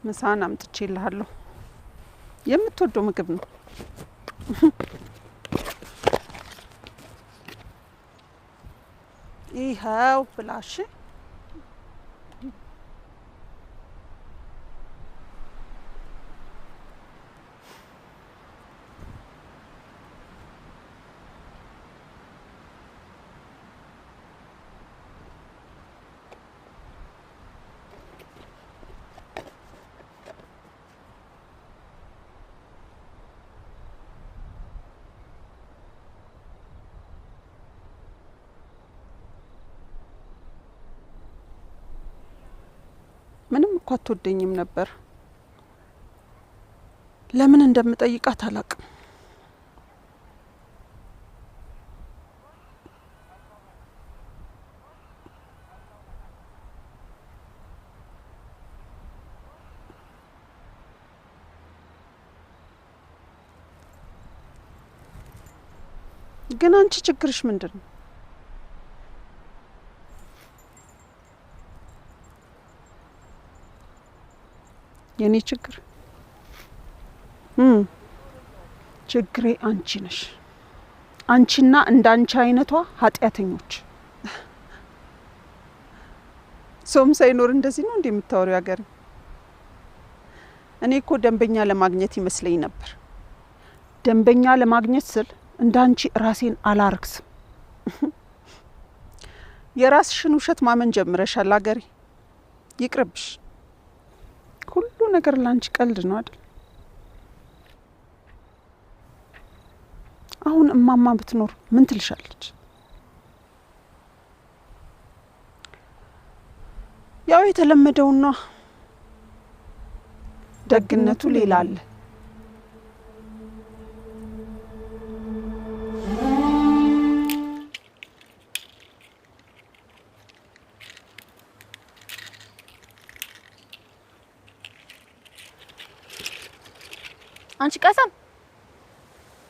ምሳን አምጥቼልሃለሁ የምትወደው ምግብ ነው ይሄው ብላሽ ምንም እኮ አትወደኝም ነበር ለምን እንደምጠይቃት አላቅም ግን አንቺ ችግርሽ ምንድነው የኔ ችግር ችግሬ አንቺ ነሽ አንቺና እንዳንቺ አይነቷ ኃጢያተኞች ሶም ሳይኖር እንደዚህ ነው እንደምታወሪው ያገር እኔ እኮ ደንበኛ ለማግኘት ይመስለኝ ነበር ደንበኛ ለማግኘት ስል እንዳንቺ ራሴን አላርክስም የራስሽን ውሸት ማመን ጀምረሻል አገሬ ይቅርብሽ ሁሉ ነገር ላንቺ ቀልድ ነው አይደል አሁን እማማ ብትኖር ምን ትልሻለች ያው የተለመደውና ደግነቱ ሌላ አለ አንቺ ቀሰም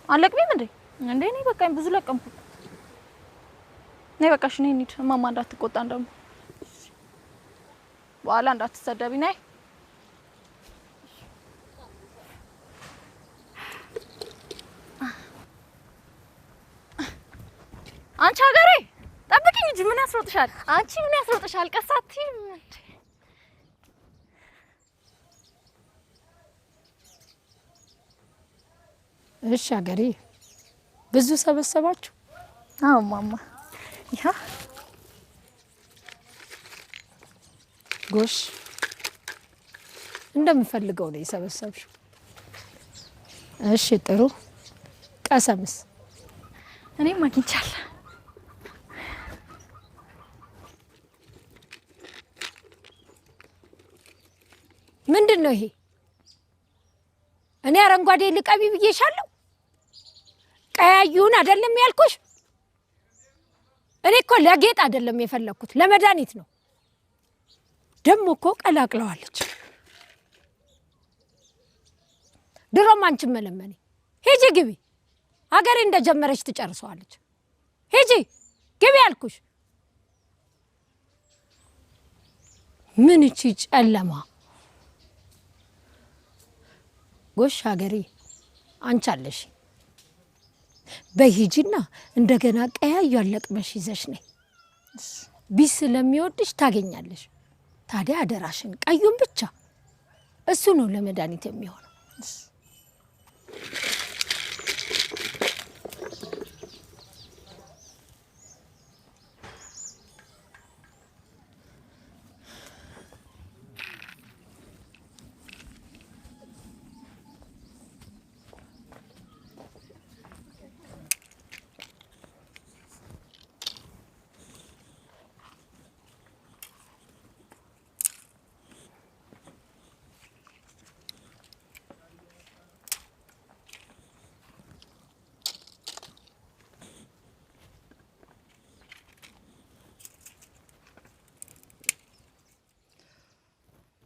አለቅብኝ እንዴ ነኝ በቃኝ ብዙ ለቀምኩ ነይ በቃሽ ነይ እንሂድ እማማ እንዳትቆጣ እንደም በኋላ እንዳትሰደቢ ነይ አንቺ ሀገሬ ጠብቂኝ እንጂ ምን ያስሮጥሻል አንቺ ምን ያስሮጥሻል ቀሳቲ እሺ ሀገሬ ብዙ ሰበሰባችሁ አዎ ማማ ያ ጎሽ እንደምፈልገው ነው የሰበሰብሽው እሺ ጥሩ ቀሰምስ እኔ ማግኝቻለሁ ምንድነው ይሄ እኔ አረንጓዴ ልቀቢ ብዬሻለሁ ቀያዩን አይደለም ያልኩሽ እኔ እኮ ለጌጥ አይደለም የፈለኩት ለመድኃኒት ነው ደሞ እኮ ቀላቅለዋለች ድሮም አንቺ መለመኔ ሂጂ ግቢ ሀገሬ እንደጀመረች ትጨርሰዋለች ሂጂ ግቢ ያልኩሽ ምን እቺ ጨለማ ጎሽ ሀገሬ አንቺ አለሽ በሂጂና እንደገና ቀያዩ ያለቅመሽ ይዘሽ ነይ ቢስ ለሚወድሽ ታገኛለሽ ታዲያ አደራሽን ቀዩን ብቻ እሱ ነው ለመድኃኒት የሚሆነው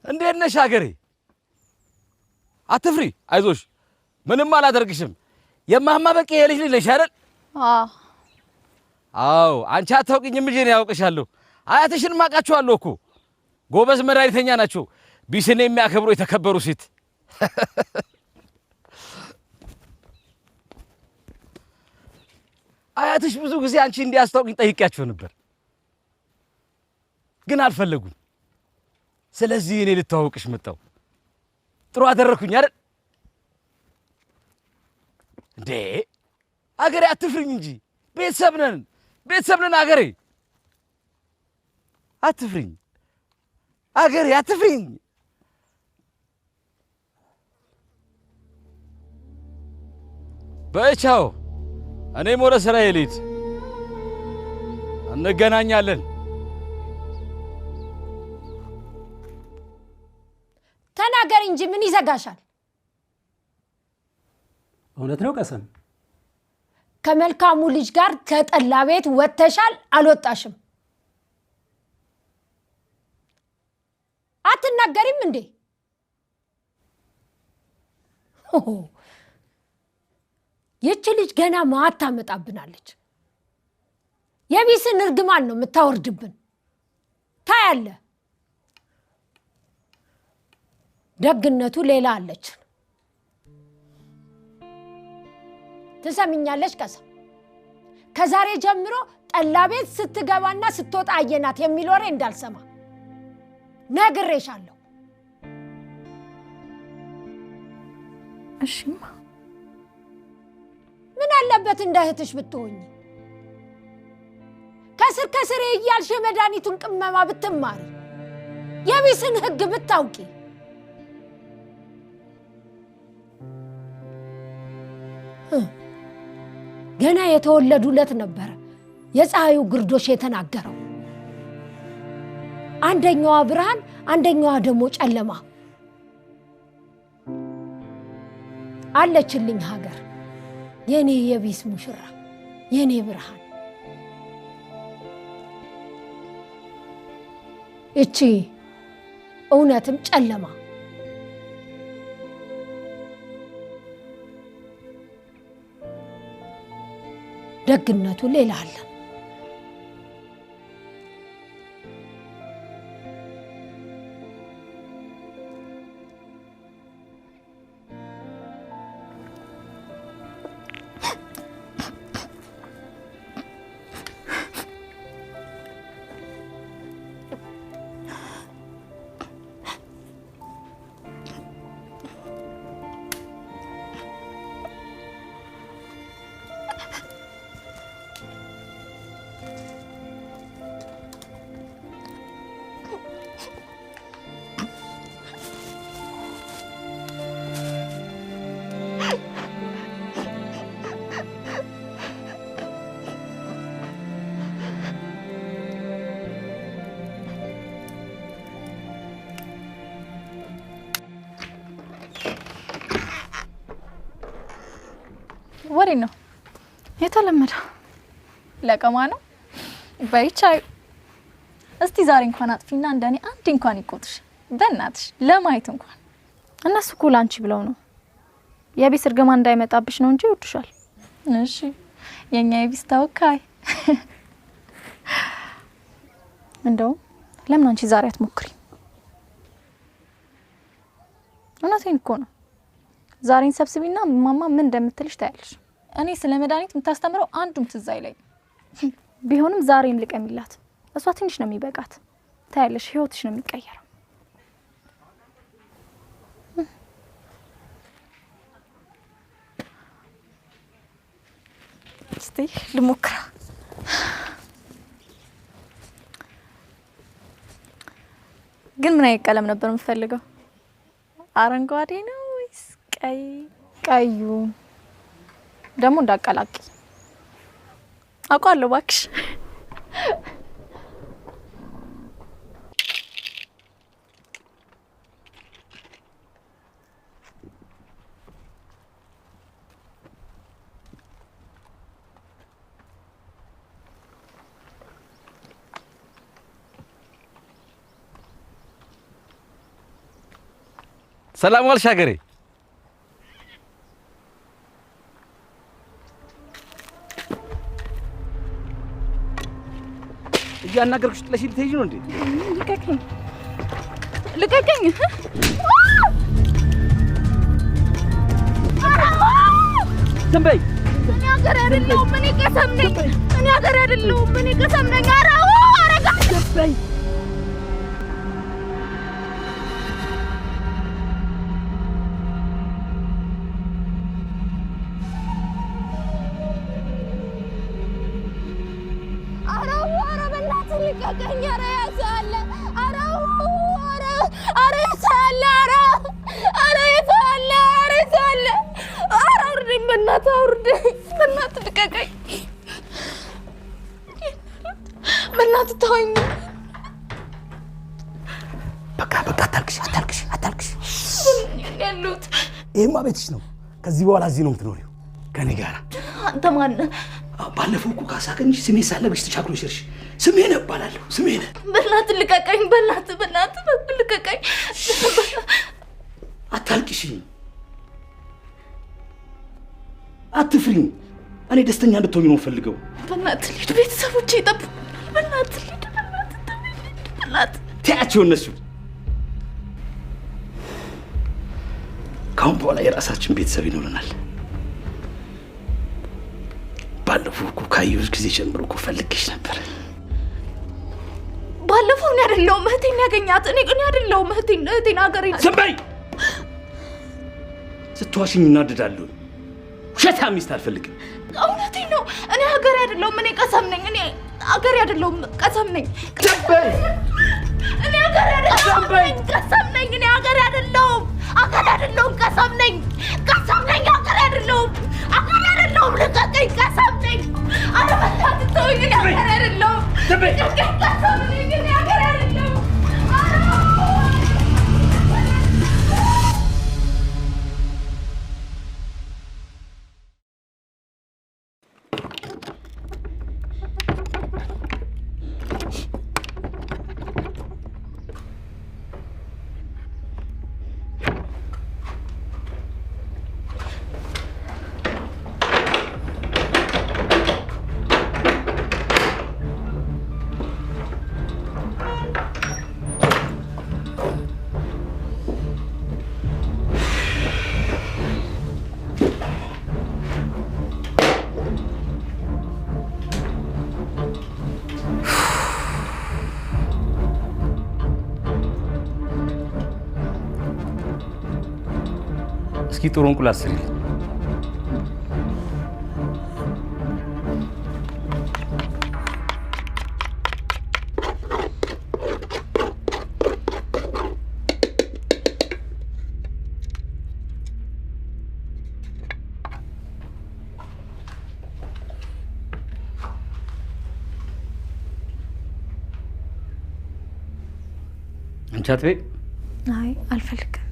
እንዴት ነሽ ሀገሬ? አትፍሪ፣ አይዞሽ፣ ምንም አላደርግሽም። የማማ በቂ የልጅ ልጅ ነሽ አይደል? አዎ፣ አንቺ አታውቂኝም እንጂ እኔ ያውቅሻለሁ። አያትሽን ማውቃቸዋለሁ እኮ ጎበዝ መድኃኒተኛ ናቸው። ቢስን የሚያከብሩ የተከበሩ ሴት። አያትሽ ብዙ ጊዜ አንቺ እንዲያስታውቅኝ ጠይቄያቸው ነበር፣ ግን አልፈለጉም። ስለዚህ እኔ ልተዋወቅሽ መጣሁ። ጥሩ አደረኩኝ አይደል? እንዴ አገሬ አትፍሪኝ እንጂ ቤተሰብ ነን አገሬ። አትፍሪኝ አገሬ አትፍሪኝ። በቻው፣ እኔም ወደ ስራዬ ልሂድ። እንገናኛለን። ተናገር እንጂ ምን ይዘጋሻል? እውነት ነው ቀሰም። ከመልካሙ ልጅ ጋር ከጠላ ቤት ወጥተሻል አልወጣሽም? አትናገሪም እንዴ? ይቺ ልጅ ገና ማታ ታመጣብናለች። የቢስን እርግማን ነው የምታወርድብን። ታያለ። ደግነቱ ሌላ አለች። ትሰሚኛለሽ ቀሰም? ከዛሬ ጀምሮ ጠላ ቤት ስትገባና ስትወጣ አየናት የሚል ወሬ እንዳልሰማ ነግሬሻለሁ። እሺማ። ምን አለበት እንደ እህትሽ ብትሆኚ? ከስር ከስር እያልሽ የመድኃኒቱን ቅመማ ብትማሪ፣ የቢስን ሕግ ብታውቂ። ገና የተወለዱለት ነበረ የፀሐዩ ግርዶሽ የተናገረው። አንደኛዋ ብርሃን፣ አንደኛዋ ደግሞ ጨለማ አለችልኝ ሀገር፣ የኔ የቢስ ሙሽራ፣ የኔ ብርሃን። እቺ እውነትም ጨለማ። ደግነቱ ሌላ አለ። ወሬ ነው የተለመደ ለቀማ ነው። በይቻዩ እስቲ ዛሬ እንኳን አጥፊና እንደኔ አንድ እንኳን ይቆጥሽ በእናትሽ ለማየት እንኳን። እነሱ እኮ ላንቺ ብለው ነው። የቢስ እርግማ እንዳይመጣብሽ ነው እንጂ ይወዱሻል። እሺ የኛ የቢስ ተወካይ። እንደው ለምን አንቺ ዛሬ አትሞክሪ? እውነቴን እኮ ነው። ዛሬን ሰብስቢና ማማ ምን እንደምትልሽ ታያለሽ። እኔ ስለ መድኃኒት የምታስተምረው አንዱም ትዝ አይለኝም። ቢሆንም ዛሬም ልቀሚላት። እሷ ትንሽ ነው የሚበቃት። ታያለሽ፣ ህይወትሽ ነው የሚቀየረው። እስቲ ልሞክራ። ግን ምን አይነት ቀለም ነበር የምፈልገው? አረንጓዴ ነው ወይስ ቀይ? ቀዩ ደግሞ እንዳቀላቂ አውቃለሁ እባክሽ። ሰላም ዋልሽ ሀገሬ። እያናገርኩሽ ጥለሽ ልትሄጂ ነው እንዴ? ልቀቀኝ ልቀቀኝ። ዝም በይ። እኔ ሀገር አይደለሁም። እኔ ቀሰም ነኝ። እኔ ሀገር አይደለሁም። እኔ ቀሰም ነኝ። ኧረ አረጋ ዝም በይ። ልቀቀኝ! ኧረ ያዛለ! ኧረ ያዛለ! ኧረ ያዛለ! ኧረ ያዛለ! ኧረ አውርደኝ! በእናትህ አውርደኝ! በእናትህ ልቀቀኝ! በእናትህ ተወኝ! በቃ አታልቅሽ። ያሉት ይሄማ ቤትሽ ነው። ከዚህ በኋላ እዚህ ነው የምትኖሪው ከኔ ጋር። አንተ ማነህ? ባለፈው እኮ ካሳቀንሽ ስሜ ሳለብሽ ተቻክሎሽ እርሽ ስሜን እባላለሁ። ስሜን በእናትህ ልቀቀኝ! በእናትህ ልቀቀኝ! አታልቅሽ፣ አትፍሪኝ። እኔ ደስተኛ እንድትሆኚ ነው ፈልገው። በእናትህ ልሂድ፣ ቤተሰቦቼ ይጠብቁኛል። በእናትህ ልሂድ፣ በእናትህ ተያቸው እነሱ። ካሁን በኋላ የራሳችን ቤተሰብ ይኖረናል። ባለፈው እኮ ካየሁሽ ጊዜ ጀምሮ እኮ ፈልጌሽ ነበር። ባለፈው እኔ አይደለሁም እህቴን ያገኛት። እኔ አይደለሁም እህቴን ሀገሬን። ዝም በይ! ስትዋሽኝ እናድዳለሁ። ውሸታም ሚስት አልፈልግም። እውነቴን ነው። እኔ ሀገሬ አይደለሁም። እኔ ቀሰም ነኝ። እኔ ሀገሬ አይደለሁም፣ ቀሰም ነኝ። ዝም በይ! እኔ ሀገሬ አይደለሁም፣ ቀሰም ነኝ። እኔ ሀገሬ አይደለሁም፣ ቀሰም ነኝ። ሀገሬ አይደለሁም፣ ልቀቀኝ! ቀሰም ነኝ። ኧረ በእናትህ ተወኝ! እኔ ሀገሬ አይደለሁም፣ ቀሰም ነኝ። እኔ ሀገሬ አይደለሁም። እስኪ ጥሩ እንቁላል ስሪ። አንቺ አትበይ። አይ አልፈልግም።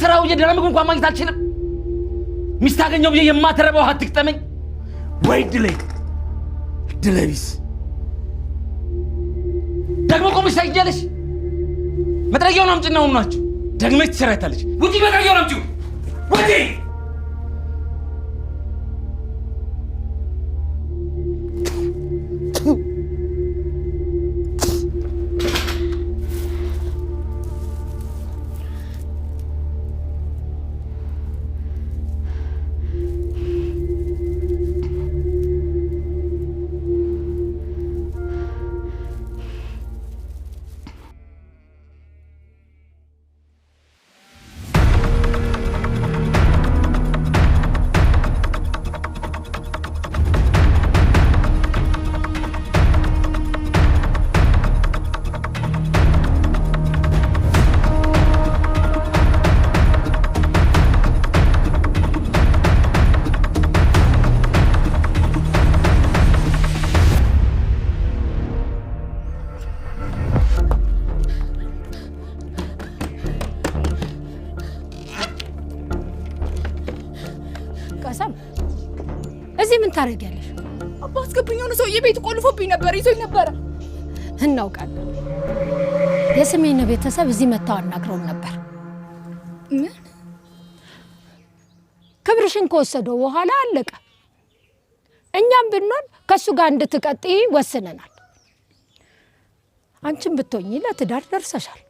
ስራው የደረመኝ እንኳን ማግኘት አልችልም። ሚስት አገኘው ብዬ የማትረባው አትግጠመኝ። ወይ ድለቢስ ደግሞ ቆመሽ ታይኛለሽ። መጥረጊያውን አምጪና ሁናችሁ ደግመሽ ትሰራታለች። ውጪ! መጥረጊያውን አምጪው! ውጪ! አስገብኝ ነው ሰውዬ ቤት ቆልፎብኝ ነበር ይዞኝ ነበር እናውቃለን የስሜነ ቤተሰብ እዚህ መጣው አናግረው ነበር ምን ክብርሽን ከወሰደው በኋላ አለቀ እኛም ብንሆን ከሱ ጋር እንድትቀጥይ ወስነናል አንቺም ብትሆኚ ለትዳር ደርሰሻል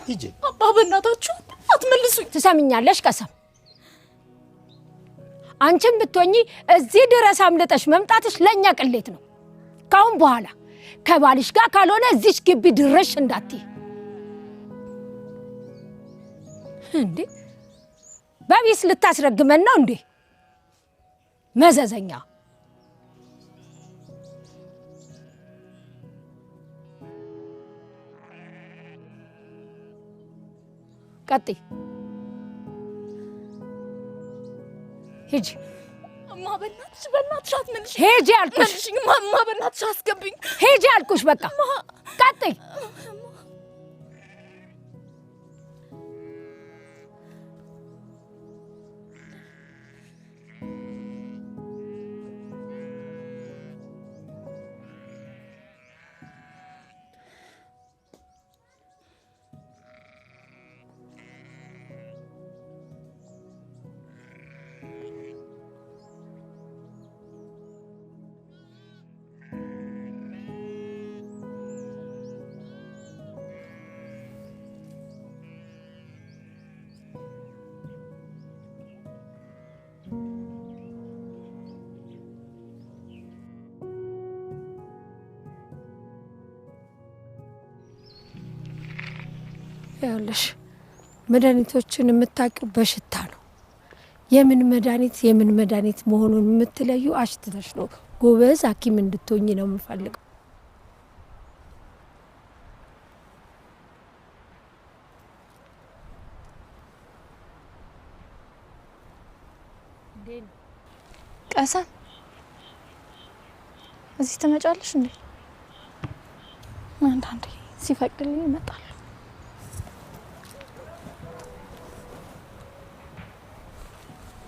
ሂጂ አባ በእናታችሁ አትመልሱኝ ትሰምኛለሽ ቀሰም አንቺም ብትሆኚ እዚህ ድረስ አምልጠሽ መምጣትሽ ለኛ ቅሌት ነው ካሁን በኋላ ከባልሽ ጋር ካልሆነ እዚህ ግቢ ድረሽ እንዳትይ እንዴ በቢስ ልታስረግመን ነው እንዴ መዘዘኛ ቀጥይ ሂጂ እማ በእናትሽ አትመልሽ ሂጂ አልኩሽ እማ በእናትሽ አስገብኝ ሂጂ አልኩሽ በቃ ቀጥይ ያለሽ መድኃኒቶችን የምታውቂው በሽታ ነው የምን መድኃኒት መሆኑን የምትለዩ አሽትተሽ ነው ጎበዝ ሐኪም እንድትሆኚ ነው የምፈልገው ቀሰም እዚህ ትመጫለሽ እንዴ አንዳንዴ ሲፈቅድልኝ እመጣለሁ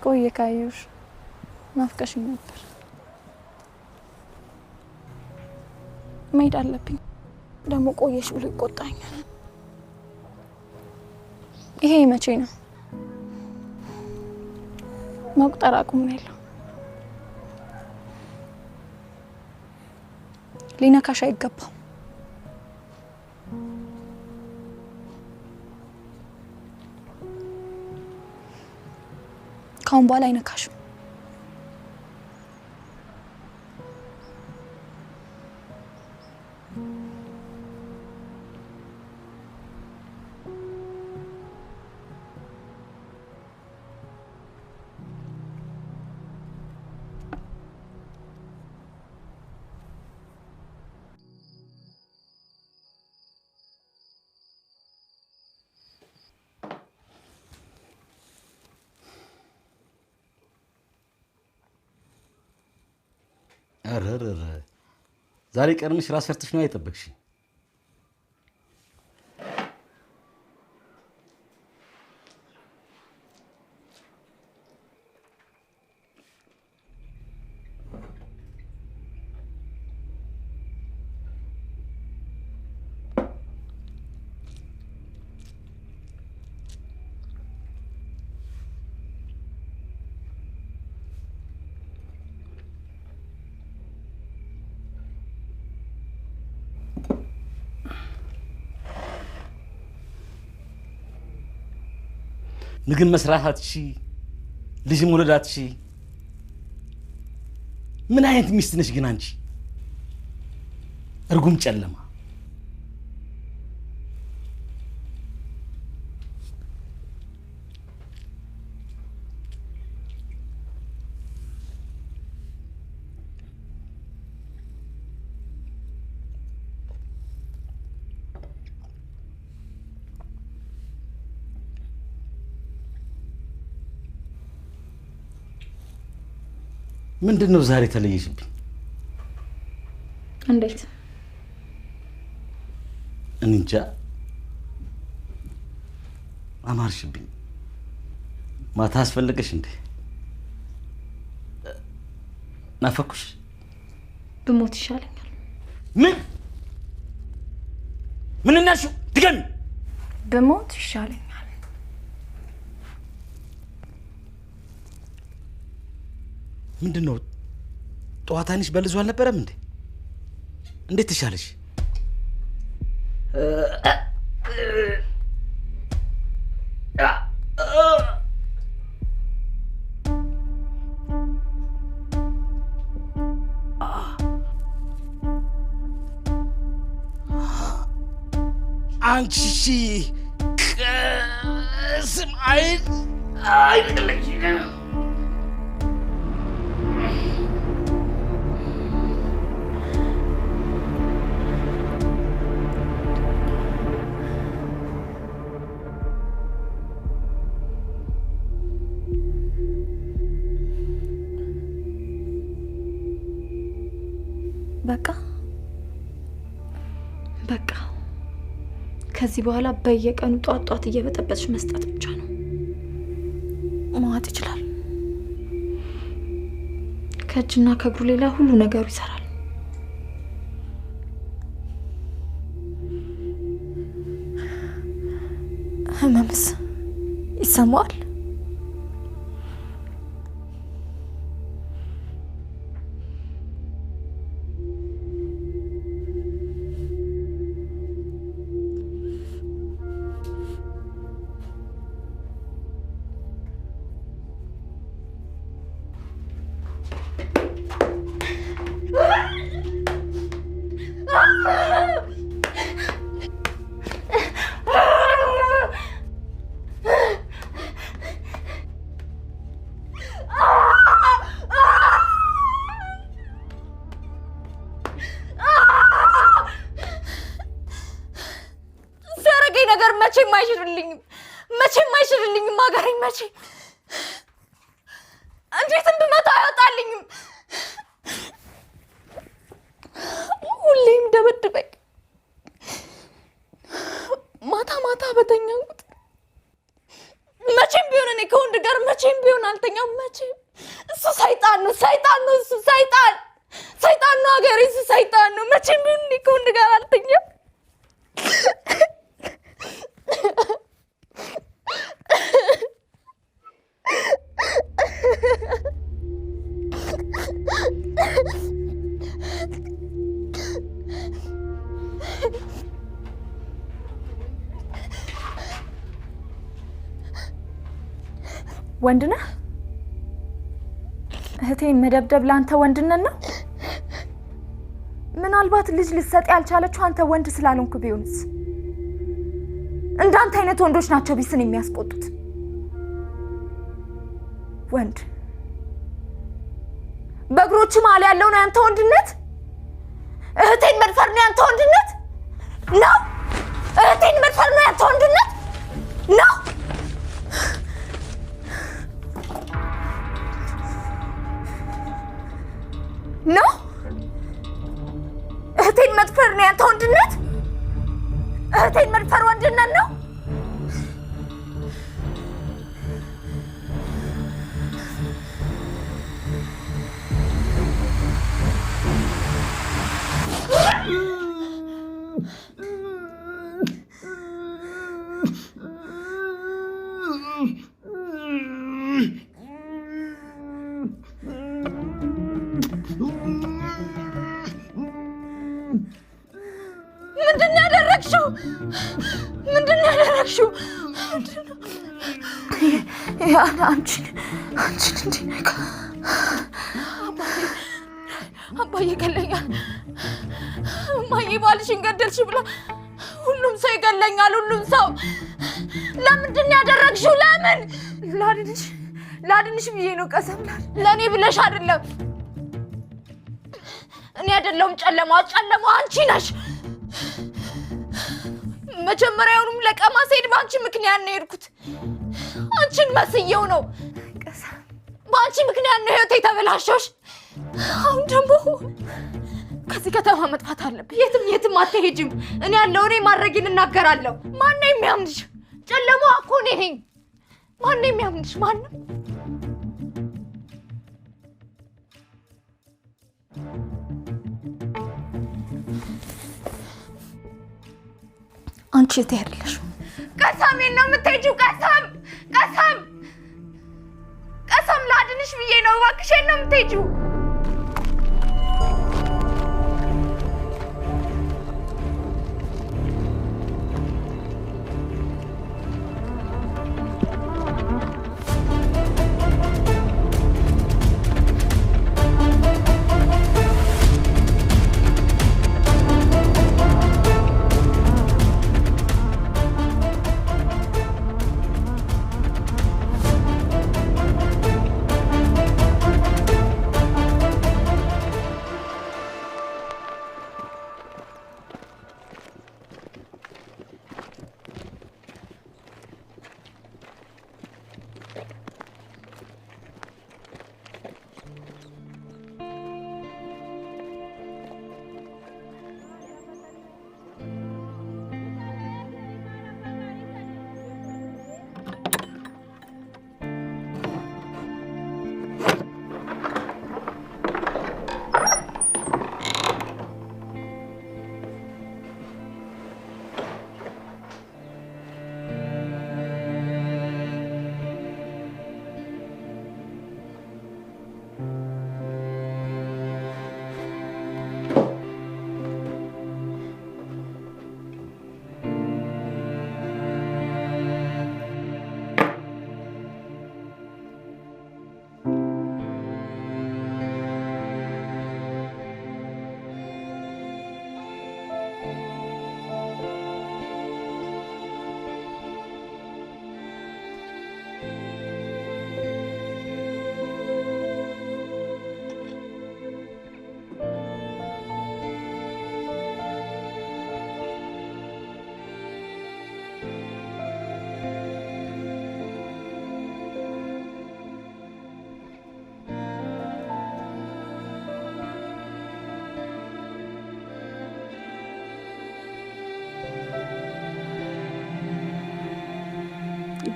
ቆየ ካየሁሽ ናፍቀሽኝ ነበር መሄድ አለብኝ ደግሞ ቆየሽ ብሎ ይቆጣኛል ይሄ መቼ ነው መቁጠር አቁም ነው ያለው ሊነካሽ አይገባም ካሁን በኋላ አይነካሽም አረረረ ዛሬ ቀርምሽ ራስ ሰርተሽ ነው አይጠበቅሽ ምግብ መስራት አትሺ ልጅ መውለድ አትሺ ምን አይነት ሚስት ነሽ ግን አንቺ እርጉም ጨለማ ምንድነው ዛሬ ተለየሽብኝ እንዴት እንጃ አማርሽብኝ ማታ አስፈልገሽ እንዴ ናፈኩሽ ብሞት ይሻለኛል። ምን እናሹ ድገም። ብሞት ይሻለኛል። ምንድነው? ጠዋት አይንሽ በልዞ አልነበረም እንዴ? እንዴት ተሻለሽ? አንቺ ስም አይደለሽ በቃ ከዚህ በኋላ በየቀኑ ጧት እየበጠበጥሽ መስጠት ብቻ ነው። መዋጥ ይችላል። ከእጅና ከእግሩ ሌላ ሁሉ ነገሩ ይሰራል። ህመምስ ይሰማዋል? መቼም አይሽርልኝም አገረኝ። መቼ እንዴትም ብመታ አይወጣልኝም። ሁሌም ደበድበኝ። ማታ በተኛሁት መቼም ቢሆን እኔ ከወንድ ጋር መቼም ቢሆን አልተኛም። መቼም እሱ ሰይጣን ነው። እሱ ሰይጣን ነው አገሬ። እሱ ሰይጣን ነው። መቼም ቢሆን እኔ ከወንድ ጋር አልተኛም። ወንድ ነህ? እህቴን መደብደብ ላንተ ወንድነት ነው? ምናልባት ልጅ ልትሰጥ ያልቻለችው አንተ ወንድ ስላልሆንክ ቢሆንስ? እንዳንተ አይነት ወንዶች ናቸው ቢስን የሚያስቆጡት። ወንድ በእግሮች መሀል ያለው ነው ያንተ ወንድነት? እህቴን መድፈር ነው ያንተ ወንድነት ነው? እህቴን መድፈር ነው ያንተ ወንድነት ነው? ነው? እህቴን መድፈር ነው ያንተ ወንድነት? እህቴን መድፈር ወንድነት ነው? ምንድን ነው ያደረግሽው? አንቺን እንዲነካ አባዬ ገለኛል። እማዬ ባልሽን ገደልሽ ብላ ሁሉም ሰው ይገለኛል። ሁሉም ሰው ለምንድን ነው ያደረግሽው? ለምን? ላድንሽ ብዬ ነው። ቀሰም ለእኔ ብለሽ አይደለም። እኔ አይደለሁም ጨለማው አንቺ ነሽ። መጀመሪያውንም ለቀማ ስሄድ በአንቺ ምክንያት ነው የሄድኩት። አንቺን መስየው ነው። በአንቺ ምክንያት ነው ህይወቴ የተበላሸሽ። አሁን ደግሞ ከዚህ ከተማ መጥፋት አለብኝ። የትም አትሄጂም። እኔ ያለው እኔ ማድረጌን እናገራለሁ። ማነው የሚያምንሽ? ጨለማዋ እኮ እኔ ነኝ። ማነው የሚያምንሽ? ማንም አንቺ ትሄድልሽ ቀሰም ነው የምትሄጂው? ቀሰም ላድንሽ ብዬ ነው። እባክሽ ነው የምትሄጂው?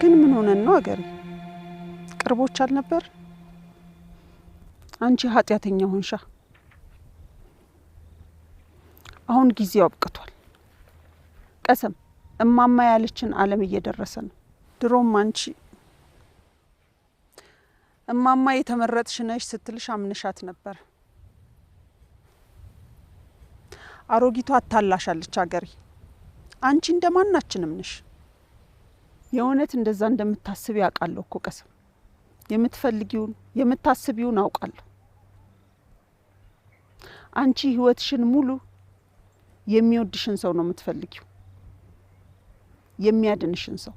ግን ምን ሆነን ነው አገሬ? ቅርቦች አልነበር? አንቺ ኃጢያተኛ ሆንሻ። አሁን ጊዜው አብቅቷል። ቀሰም እማማ ያለችን ዓለም እየደረሰ ነው። ድሮም አንቺ እማማ የተመረጥሽ ነሽ ስትልሽ አምነሻት ነበር። አሮጊቷ አታላሻለች አገሬ። አንቺ እንደማናችንም ነሽ። የእውነት እንደዛ እንደምታስብ ያውቃለሁ እኮ ቀሰም። የምትፈልጊውን የምታስቢውን አውቃለሁ። አንቺ ህይወትሽን ሙሉ የሚወድሽን ሰው ነው የምትፈልጊው። የሚያድንሽን ሰው።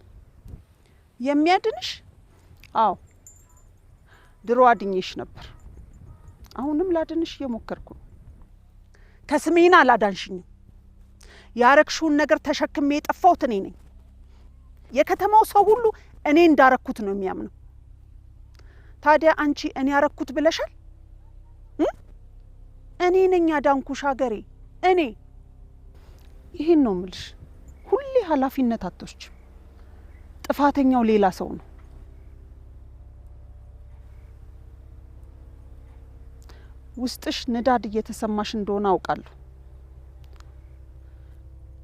የሚያድንሽ? አዎ ድሮ አድኜሽ ነበር። አሁንም ላድንሽ እየሞከርኩ ነው። ከስሜና አላዳንሽኝም። ያረክሽውን ነገር ተሸክሜ የጠፋሁት እኔ ነኝ። የከተማው ሰው ሁሉ እኔ እንዳረኩት ነው የሚያምነው። ታዲያ አንቺ እኔ ያረኩት ብለሻል? እኔ ነኝ ያዳንኩሽ አገሬ፣ እኔ። ይሄን ነው ምልሽ። ሁሌ ኃላፊነት አትወስጂም። ጥፋተኛው ሌላ ሰው ነው። ውስጥሽ ንዳድ እየተሰማሽ እንደሆነ አውቃለሁ።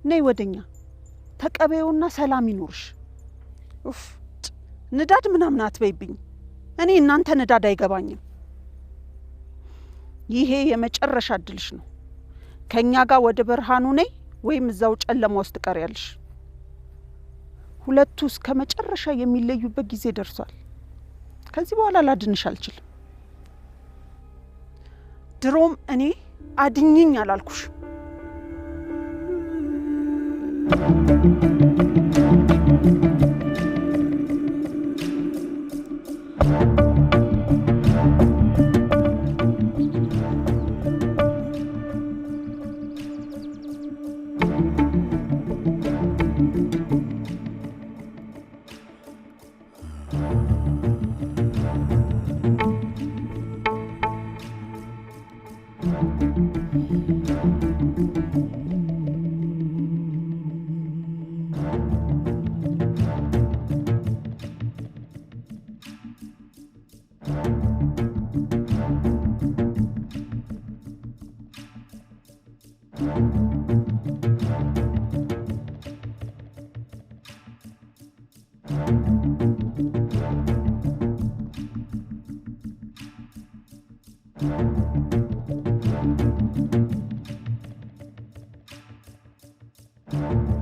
ነይ ወደኛ ተቀበዩና ሰላም ይኑርሽ። ኡፍ ንዳድ ምናምን አትበይብኝ። እኔ እናንተ ንዳድ አይገባኝም። ይሄ የመጨረሻ እድልሽ ነው። ከኛ ጋር ወደ ብርሃኑ ነይ ወይም እዛው ጨለማ ውስጥ ቀሪያለሽ። ሁለቱ እስከ መጨረሻ የሚለዩበት ጊዜ ደርሷል። ከዚህ በኋላ ላድንሽ አልችልም። ድሮም እኔ አድኝኝ አላልኩሽ? ነው።